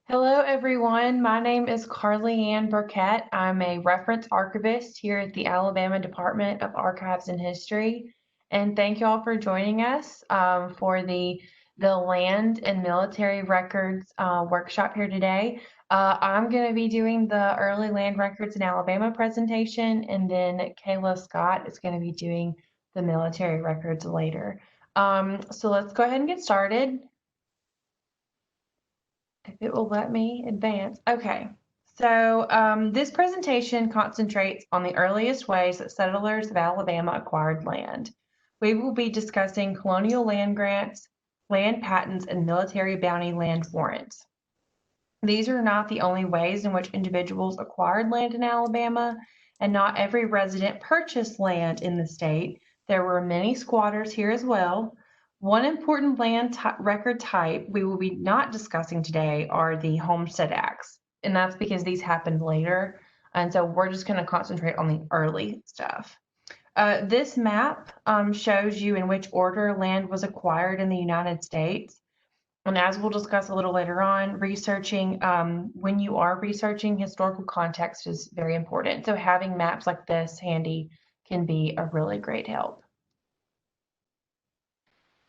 Hello, everyone. My name is Carly Ann Burkett. I'm a reference archivist here at the Alabama Department of Archives and History. And thank you all for joining us for the Land and Military Records workshop here today. I'm going to be doing the Early Land Records in Alabama presentation, and then Kayla Scott is going to be doing the military records later. So let's go ahead and get started. If it will let me advance. Okay, so this presentation concentrates on the earliest ways that settlers of Alabama acquired land. We will be discussing colonial land grants, land patents, and military bounty land warrants. These are not the only ways in which individuals acquired land in Alabama, and not every resident purchased land in the state. There were many squatters here as well. One important land record type we will be not discussing today are the Homestead Acts, and that's because these happened later, and so we're just going to concentrate on the early stuff. This map shows you in which order land was acquired in the United States. And as we'll discuss a little later on, when you are researching, historical context is very important. So having maps like this handy can be a really great help.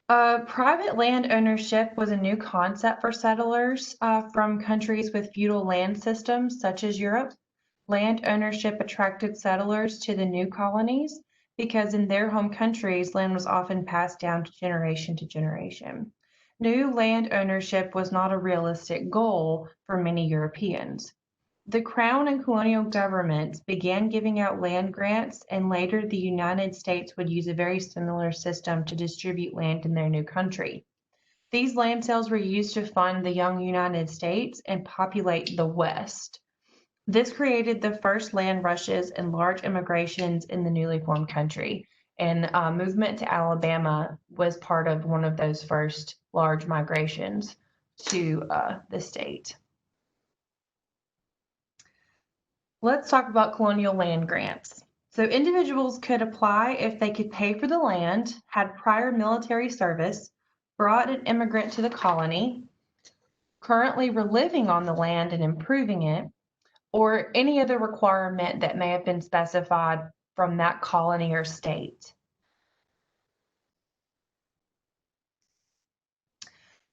Private land ownership was a new concept for settlers from countries with feudal land systems, such as Europe. Land ownership attracted settlers to the new colonies because in their home countries, land was often passed down to generation. New land ownership was not a realistic goal for many Europeans. The Crown and colonial governments began giving out land grants, and later the United States would use a very similar system to distribute land in their new country. These land sales were used to fund the young United States and populate the West. This created the first land rushes and large immigrations in the newly formed country. And movement to Alabama was part of one of those first large migrations to the state. Let's talk about colonial land grants. So individuals could apply if they could pay for the land, had prior military service, brought an immigrant to the colony, currently were living on the land and improving it, or any other requirement that may have been specified from that colony or state.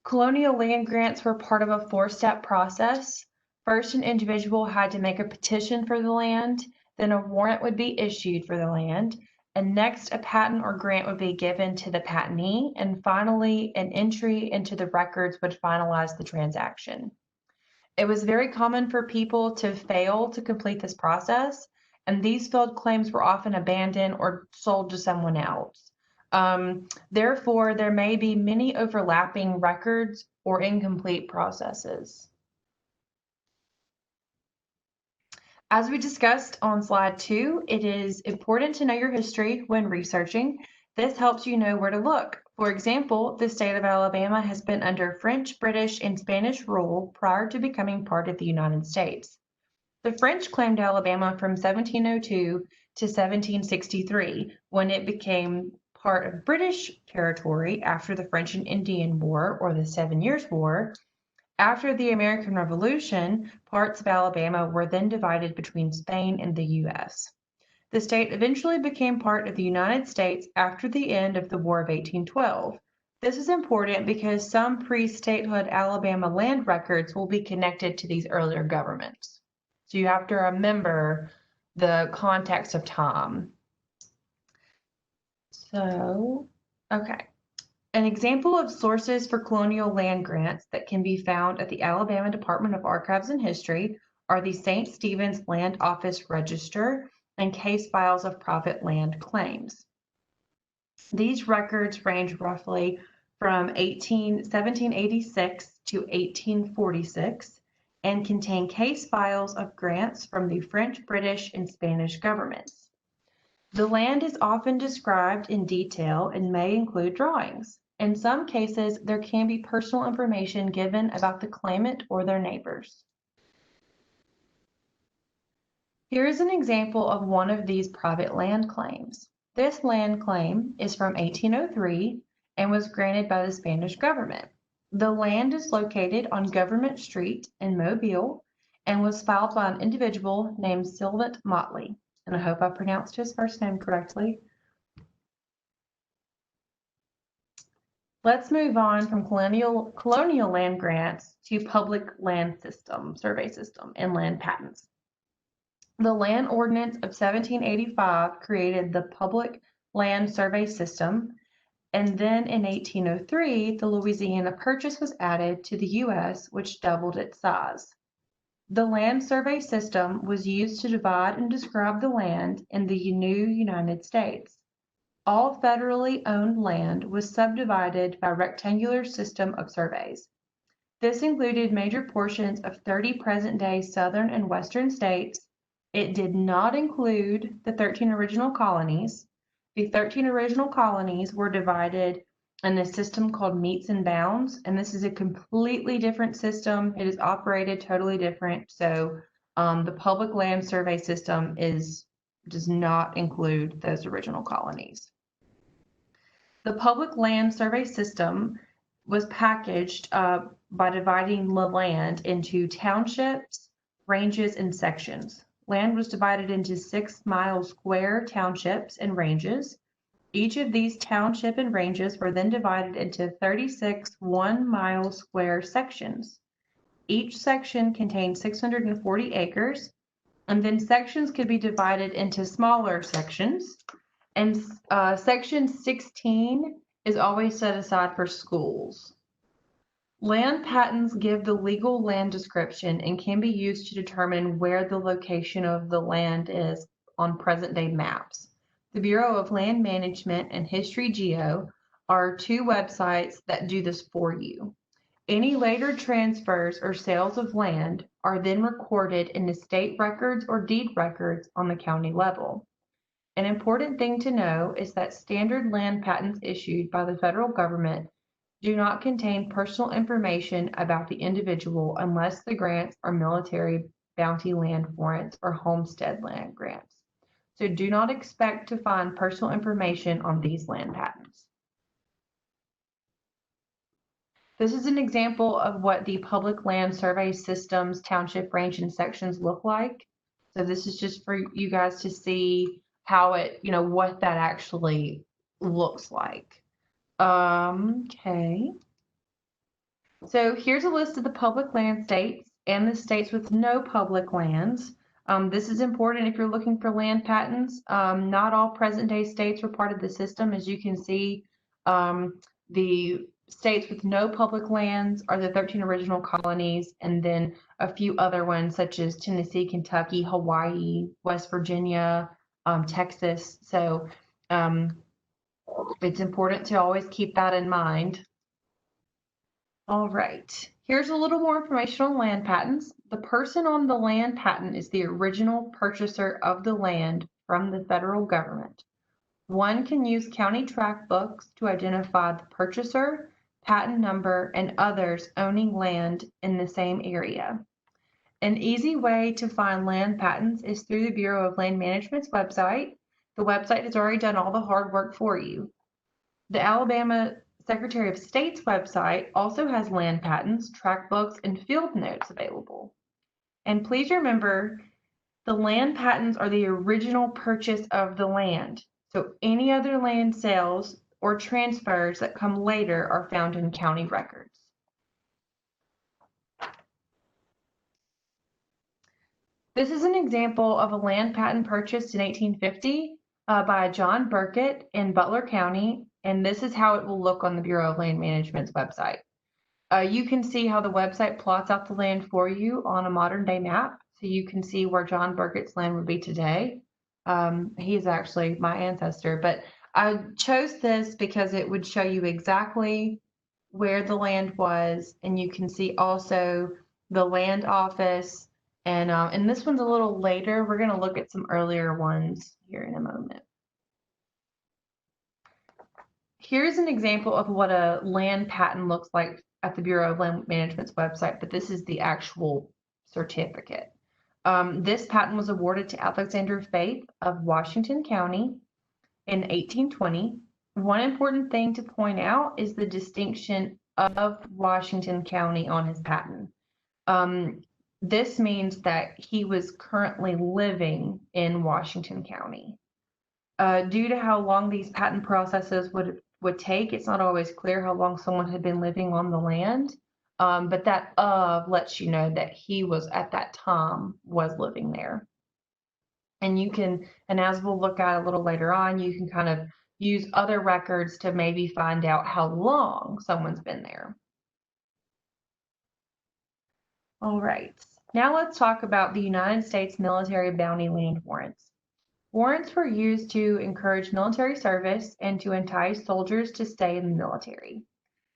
Colonial land grants were part of a four-step process. First, an individual had to make a petition for the land, then a warrant would be issued for the land, and next a patent or grant would be given to the patentee, and finally an entry into the records would finalize the transaction. It was very common for people to fail to complete this process, and these failed claims were often abandoned or sold to someone else. Therefore, there may be many overlapping records or incomplete processes. As we discussed on slide 2, it is important to know your history when researching. This helps you know where to look. For example, the state of Alabama has been under French, British, and Spanish rule prior to becoming part of the United States. The French claimed Alabama from 1702 to 1763, when it became part of British territory after the French and Indian War, or the 7 Years' War. After the American Revolution, parts of Alabama were then divided between Spain and the U.S. The state eventually became part of the United States after the end of the War of 1812. This is important because some pre-statehood Alabama land records will be connected to these earlier governments. So you have to remember the context of time. So, okay. An example of sources for colonial land grants that can be found at the Alabama Department of Archives and History are the St. Stephen's Land Office Register and case files of private land claims. These records range roughly from 1786 to 1846 and contain case files of grants from the French, British, and Spanish governments. The land is often described in detail and may include drawings. In some cases, there can be personal information given about the claimant or their neighbors. Here is an example of one of these private land claims. This land claim is from 1803 and was granted by the Spanish government. The land is located on Government Street in Mobile and was filed by an individual named Sylvant Motley. And I hope I pronounced his first name correctly. Let's move on from colonial land grants to public land system, survey system, and land patents. The Land Ordinance of 1785 created the Public Land Survey System, and then in 1803, the Louisiana Purchase was added to the U.S., which doubled its size. The Land Survey System was used to divide and describe the land in the new United States. All federally owned land was subdivided by a rectangular system of surveys. This included major portions of 30 present-day southern and western states. It did not include the 13 original colonies. The 13 original colonies were divided in a system called meets and bounds, and this is a completely different system. It is operated totally different. So the public land survey system does not include those original colonies. The public land survey system was packaged by dividing the land into townships, ranges, and sections. Land was divided into 6-mile square townships and ranges. Each of these township and ranges were then divided into 36 1-mile square sections. Each section contained 640 acres, and then sections could be divided into smaller sections. And section 16 is always set aside for schools. Land patents give the legal land description and can be used to determine where the location of the land is on present-day maps. The Bureau of Land Management and History Geo are two websites that do this for you. Any later transfers or sales of land are then recorded in the state records or deed records on the county level. An important thing to know is that standard land patents issued by the federal government do not contain personal information about the individual unless the grants are military bounty land warrants or homestead land grants. So do not expect to find personal information on these land patents. This is an example of what the public land survey systems, township, range, and sections look like. So this is just for you guys to see how it, what that actually looks like. Okay. So here's a list of the public land states and the states with no public lands. This is important if you're looking for land patents. Not all present-day states were part of the system. As you can see, the states with no public lands are the 13 original colonies, and then a few other ones such as Tennessee, Kentucky, Hawaii, West Virginia, Texas. So it's important to always keep that in mind. All right, here's a little more information on land patents. The person on the land patent is the original purchaser of the land from the federal government. One can use county tract books to identify the purchaser, patent number, and others owning land in the same area. An easy way to find land patents is through the Bureau of Land Management's website. The website has already done all the hard work for you. The Alabama Secretary of State's website also has land patents, tract books, and field notes available. And please remember, the land patents are the original purchase of the land. So any other land sales or transfers that come later are found in county records. This is an example of a land patent purchased in 1850 by John Burkett in Butler County, and this is how it will look on the Bureau of Land Management's website. You can see how the website plots out the land for you on a modern day map, so you can see where John Burkett's land would be today. He is actually my ancestor, but I chose this because it would show you exactly where the land was, and you can see also the land office. And this one's a little later. We're going to look at some earlier ones here in a moment. Here's an example of what a land patent looks like at the Bureau of Land Management's website, but this is the actual certificate. This patent was awarded to Alexander Faith of Washington County in 1820. One important thing to point out is the distinction of Washington County on his patent. This means that he was currently living in Washington County. Due to how long these patent processes would take, it's not always clear how long someone had been living on the land. But that of lets you know that he was at that time was living there. And you can, and as we'll look at a little later on, you can kind of use other records to maybe find out how long someone's been there. All right, now let's talk about the United States military bounty land warrants. Warrants were used to encourage military service and to entice soldiers to stay in the military.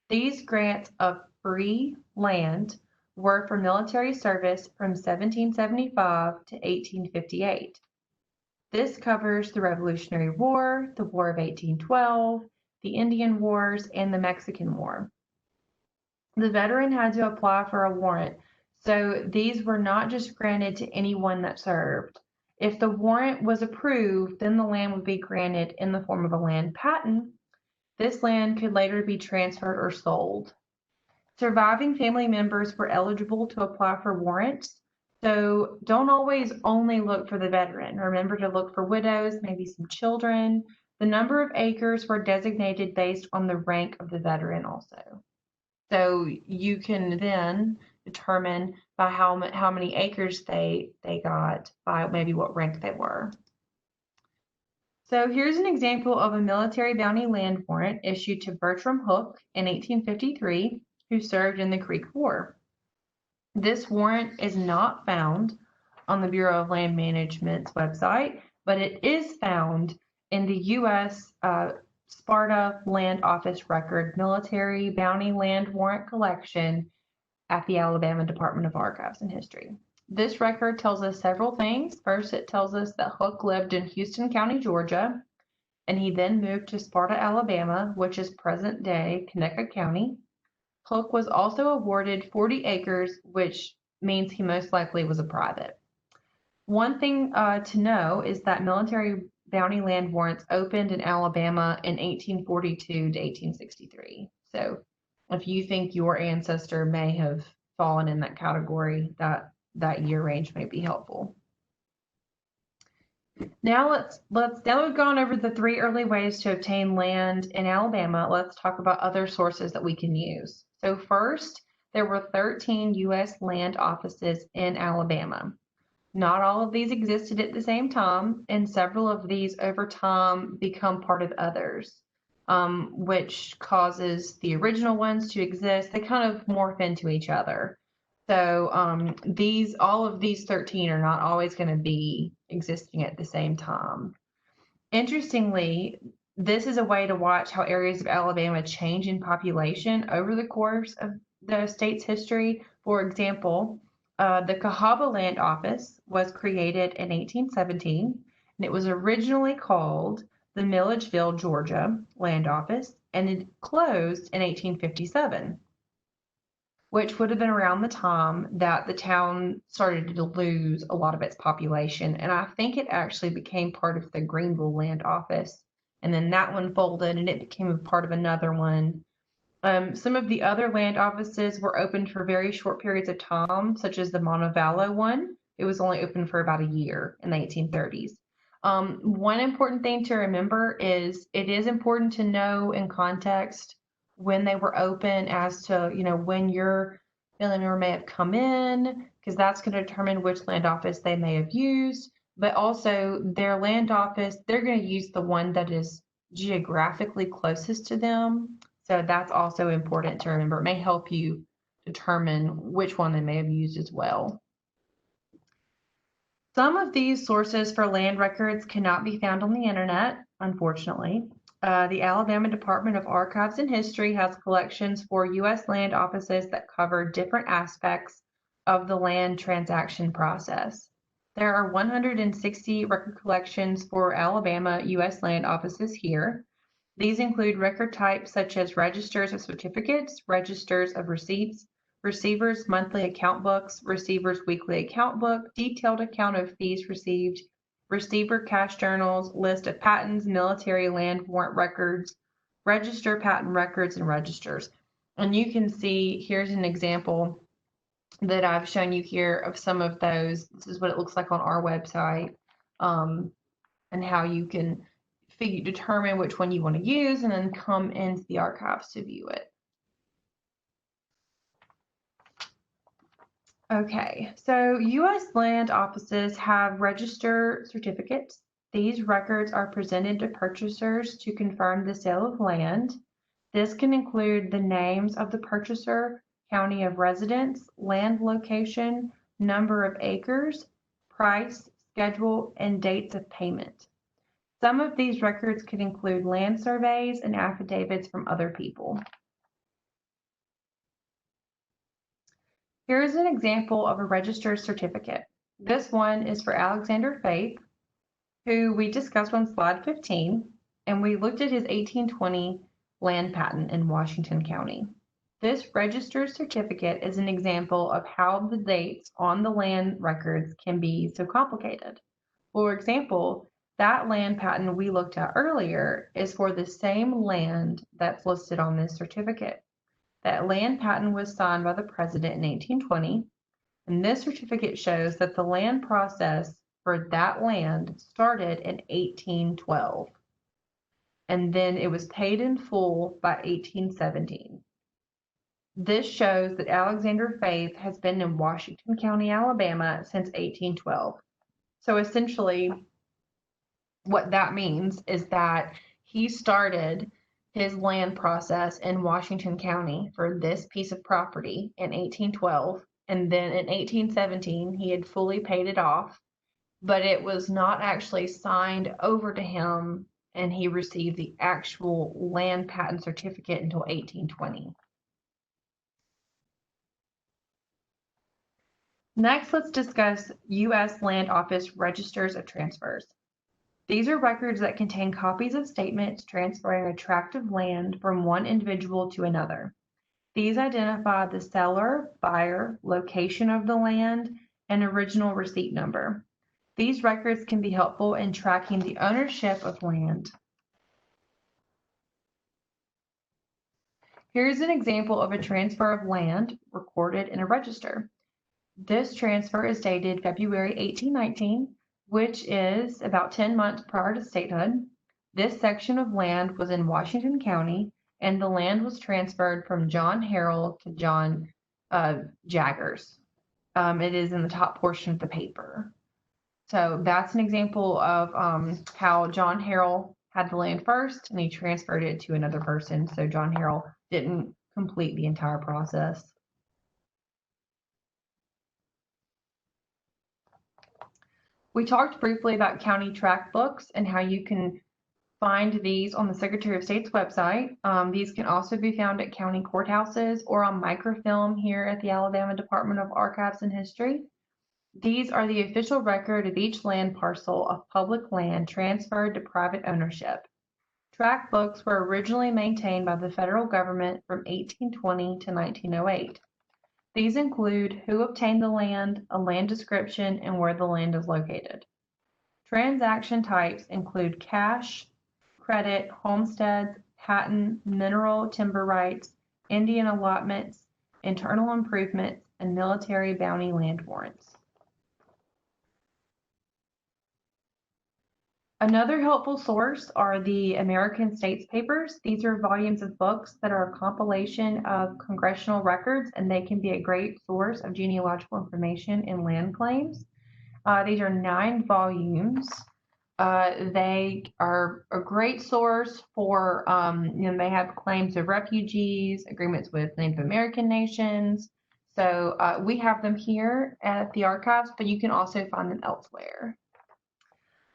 These grants of free land were for military service from 1775 to 1858. This covers the Revolutionary War, the War of 1812, the Indian Wars, and the Mexican War. The veteran had to apply for a warrant, so these were not just granted to anyone that served. If the warrant was approved, then the land would be granted in the form of a land patent. This land could later be transferred or sold. Surviving family members were eligible to apply for warrants, so don't always only look for the veteran. Remember to look for widows, maybe some children. The number of acres were designated based on the rank of the veteran also. So you can then determine by how many acres they got by maybe what rank they were. So here's an example of a military bounty land warrant issued to Bertram Hook in 1853, who served in the Creek War. This warrant is not found on the Bureau of Land Management's website, but it is found in the U.S. Sparta Land Office record military bounty land warrant collection at the Alabama Department of Archives and History. This record tells us several things. First, it tells us that Hook lived in Houston County, Georgia, and he then moved to Sparta, Alabama, which is present-day Conecuh County. Hook was also awarded 40 acres, which means he most likely was a private. One thing to know is that military bounty land warrants opened in Alabama in 1842 to 1863. So if you think your ancestor may have fallen in that category, that year range may be helpful. Now now that we've gone over the 3 early ways to obtain land in Alabama, let's talk about other sources that we can use. So first, there were 13 U.S. land offices in Alabama. Not all of these existed at the same time, and several of these over time become part of others, which causes the original ones to exist. They kind of morph into each other. So all of these 13 are not always going to be existing at the same time. Interestingly, this is a way to watch how areas of Alabama change in population over the course of the state's history. For example, the Cahaba Land Office was created in 1817, and it was originally called the Milledgeville, Georgia Land Office, and it closed in 1857, which would have been around the time that the town started to lose a lot of its population. And I think it actually became part of the Greenville Land Office, and then that one folded and it became a part of another one. Some of the other land offices were opened for very short periods of time, such as the Montevallo one. It was only open for about a year in the 1830s. One important thing to remember is it is important to know in context when they were open as to, when your family member may have come in, because that's going to determine which land office they may have used. But also their land office, they're going to use the one that is geographically closest to them. So that's also important to remember. It may help you determine which one they may have used as well. Some of these sources for land records cannot be found on the internet, unfortunately. The Alabama Department of Archives and History has collections for U.S. land offices that cover different aspects of the land transaction process. There are 160 record collections for Alabama U.S. land offices here. These include record types such as registers of certificates, registers of receipts, receivers' monthly account books, receivers' weekly account book, detailed account of fees received, receiver cash journals, list of patents, military land warrant records, register patent records, and registers. And you can see, here's an example that I've shown you here of some of those. This is what it looks like on our website, and how you can determine which one you want to use and then come into the archives to view it. Okay, so U.S. land offices have register certificates. These records are presented to purchasers to confirm the sale of land. This can include the names of the purchaser, county of residence, land location, number of acres, price, schedule, and dates of payment. Some of these records could include land surveys and affidavits from other people. Here is an example of a registered certificate. This one is for Alexander Faith, who we discussed on slide 15, and we looked at his 1820 land patent in Washington County. This registered certificate is an example of how the dates on the land records can be so complicated. For example, that land patent we looked at earlier is for the same land that's listed on this certificate. That land patent was signed by the president in 1820, and this certificate shows that the land process for that land started in 1812, and then it was paid in full by 1817. This shows that Alexander Faith has been in Washington County, Alabama since 1812. So essentially, what that means is that he started his land process in Washington County for this piece of property in 1812, and then in 1817 he had fully paid it off, but it was not actually signed over to him, and he received the actual land patent certificate until 1820. Next, let's discuss U.S. Land Office registers of transfers. These are records that contain copies of statements transferring a tract of land from one individual to another. These identify the seller, buyer, location of the land, and original receipt number. These records can be helpful in tracking the ownership of land. Here's an example of a transfer of land recorded in a register. This transfer is dated February 1819, which is about 10 months prior to statehood. This section of land was in Washington County, and the land was transferred from John Harrell to John Jaggers. It is in the top portion of the paper. So that's an example of how John Harrell had the land first, and he transferred it to another person. So John Harrell didn't complete the entire process. We talked briefly about county tract books and how you can find these on the Secretary of State's website. These can also be found at county courthouses or on microfilm here at the Alabama Department of Archives and History. These are the official record of each land parcel of public land transferred to private ownership. Tract books were originally maintained by the federal government from 1820 to 1908. These include who obtained the land, a land description, and where the land is located. Transaction types include cash, credit, homesteads, patent, mineral timber rights, Indian allotments, internal improvements, and military bounty land warrants. Another helpful source are the American States Papers. These are volumes of books that are a compilation of congressional records, and they can be a great source of genealogical information in land claims. These are 9 volumes. They are a great source for, they have claims of refugees, agreements with Native American nations. So we have them here at the archives, but you can also find them elsewhere.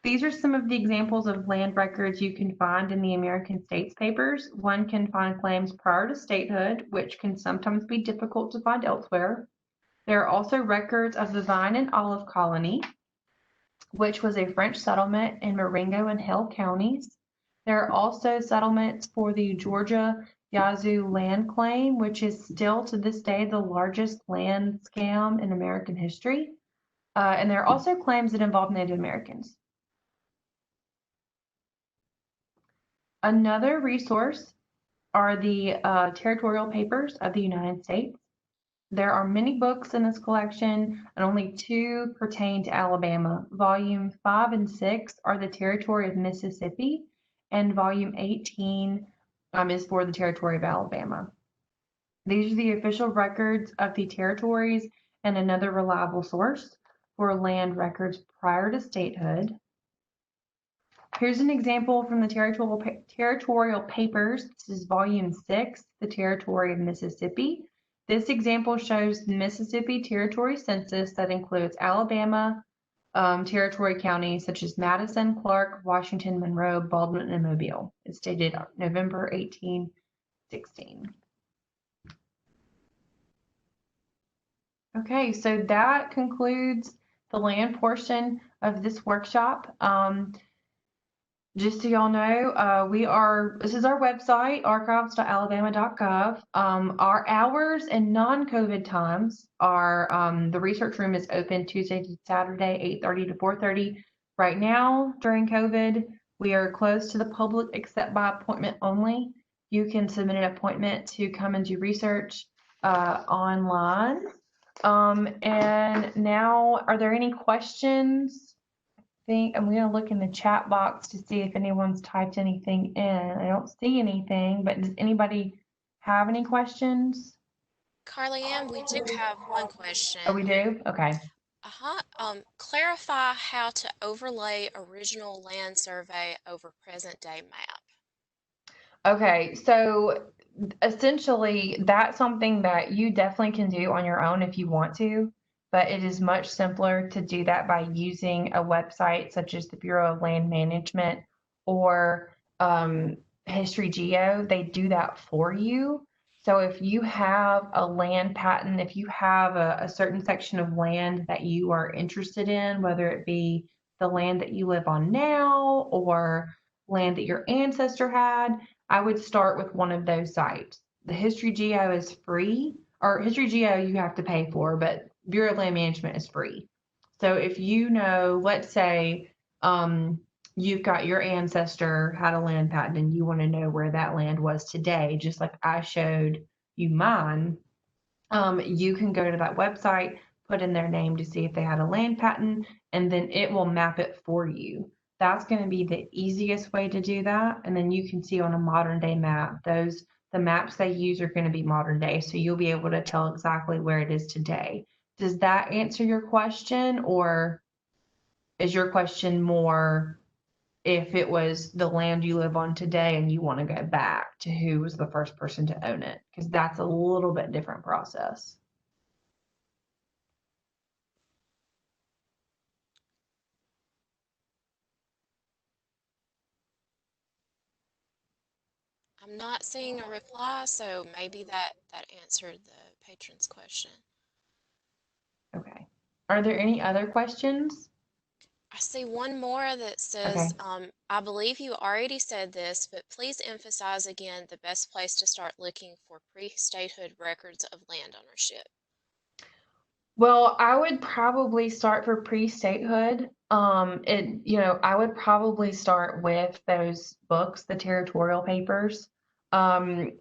These are some of the examples of land records you can find in the American States Papers. One can find claims prior to statehood, which can sometimes be difficult to find elsewhere. There are also records of the Vine and Olive Colony, which was a French settlement in Marengo and Hale counties. There are also settlements for the Georgia Yazoo land claim, which is still to this day the largest land scam in American history. And there are also claims that involve Native Americans. Another resource are the territorial papers of the United States. There are many books in this collection, and only 2 pertain to Alabama. Volume 5 and 6 are the territory of Mississippi, and volume 18 is for the territory of Alabama. These are the official records of the territories and another reliable source for land records prior to statehood. Here's an example from the territorial papers. This is volume 6, the territory of Mississippi. This example shows the Mississippi Territory Census that includes Alabama territory counties such as Madison, Clark, Washington, Monroe, Baldwin, and Mobile. It's dated November 1816. Okay, so that concludes the land portion of this workshop. Just so y'all know, this is our website, archives.alabama.gov. Our hours and non-COVID times are, the research room is open Tuesday to Saturday, 8:30 to 4:30. Right now, during COVID, we are closed to the public except by appointment only. You can submit an appointment to come and do research online. And now, are there any questions? I'm going to look in the chat box to see if anyone's typed anything in. I don't see anything, but does anybody have any questions? Carly Ann, we do have one Oh, we question. do? Okay. Clarify how to overlay original land survey over present day map. Okay, so essentially that's something that you definitely can do on your own if you want to, but it is much simpler to do that by using a website such as the Bureau of Land Management or History Geo. They do that for you. So if you have a land patent, if you have a certain section of land that you are interested in, whether it be the land that you live on now or land that your ancestor had, I would start with one of those sites. The History Geo is free, or History Geo you have to pay for, but Bureau of Land Management is free. So if you know, let's say you've got your ancestor had a land patent and you want to know where that land was today, just like I showed you mine, you can go to that website, put in their name to see if they had a land patent, and then it will map it for you. That's going to be the easiest way to do that. And then you can see on a modern day map, the maps they use are going to be modern day. So you'll be able to tell exactly where it is today. Does that answer your question, or is your question more if it was the land you live on today and you want to go back to who was the first person to own it? Because that's a little bit different process. I'm not seeing a reply, so maybe that answered the patron's question. Okay. Are there any other questions? I see one more that Okay. says, I believe you already said this, but please emphasize again the best place to start looking for pre-statehood records of land ownership. Well, I would probably start for pre-statehood. I would probably start with those books, the territorial papers. A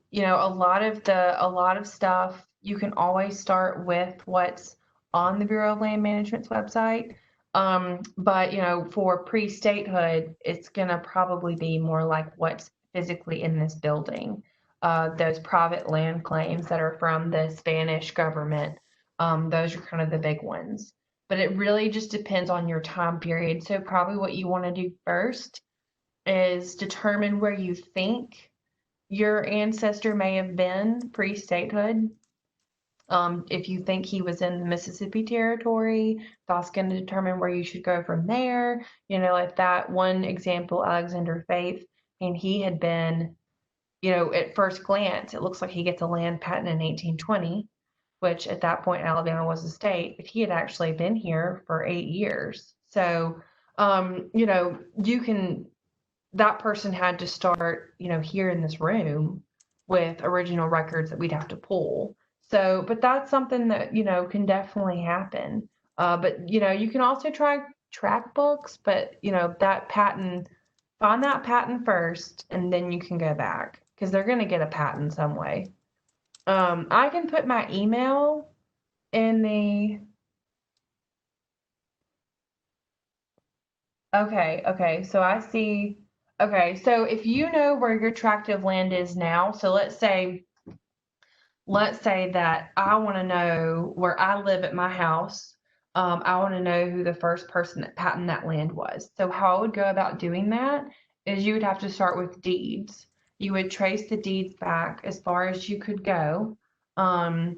lot of stuff you can always start with what's on the Bureau of Land Management's website. But for pre-statehood, it's gonna probably be more like what's physically in this building. Those private land claims that are from the Spanish government. Those are kind of the big ones. But it really just depends on your time period. So probably what you want to do first is determine where you think your ancestor may have been pre-statehood. If you think he was in the Mississippi Territory, that's going to determine where you should go from there. Like that one example, Alexander Faith, and he had been, at first glance, it looks like he gets a land patent in 1820, which at that point Alabama was a state, but he had actually been here for 8 years. So, that person had to start, here in this room with original records that we'd have to pull. So, but that's something that, can definitely happen. But, you can also try track books, but, find that patent first, and then you can go back. because they're gonna get a patent some way. I can put my email in the. Okay, so I see. Okay, so if you know where your tract of land is now, so let's say that I want to know where I live at my house. I want to know who the first person that patented that land was. So how I would go about doing that is you would have to start with deeds. You would trace the deeds back as far as you could go, and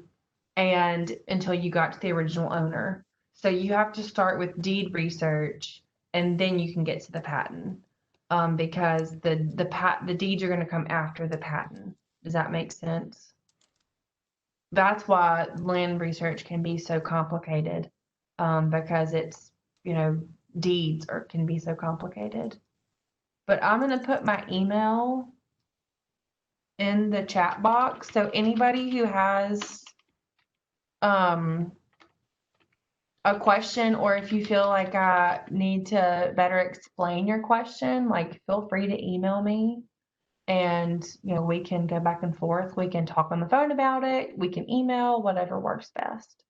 until you got to the original owner. So you have to start with deed research, and then you can get to the patent, because the deeds are going to come after the patent. Does that make sense? That's why land research can be so complicated, because it's, deeds can be so complicated. But I'm going to put my email in the chat box. So anybody who has a question, or if you feel like I need to better explain your question, like feel free to email me. And, we can go back and forth. We can talk on the phone about it. We can email, whatever works best.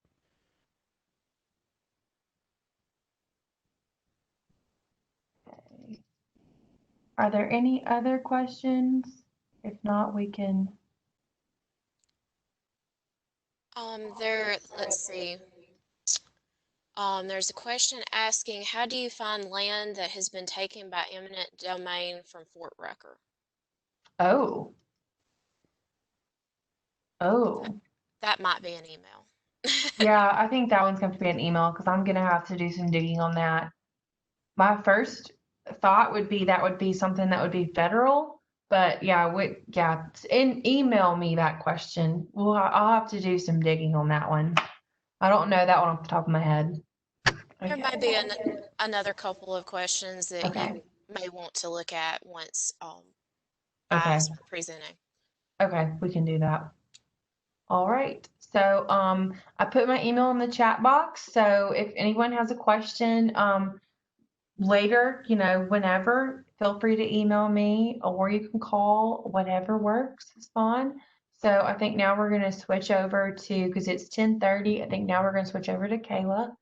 Okay. Are there any other questions? If not, we can. Let's see. There's a question asking, how do you find land that has been taken by eminent domain from Fort Rucker? Oh. That might be an email. Yeah, I think that one's going to be an email because I'm going to have to do some digging on that. My first thought would be that would be something that would be federal, but yeah, and email me that question. Well, I'll have to do some digging on that one. I don't know that one off the top of my head. There Okay. might be another couple of questions that Okay. you may want to look at once Okay. I start presenting. Okay, we can do that. All right. So I put my email in the chat box. So if anyone has a question later, whenever, feel free to email me, or you can call, whatever works is fine. So I think now we're going to switch over to, because it's 10:30, I think now we're going to switch over to Kayla.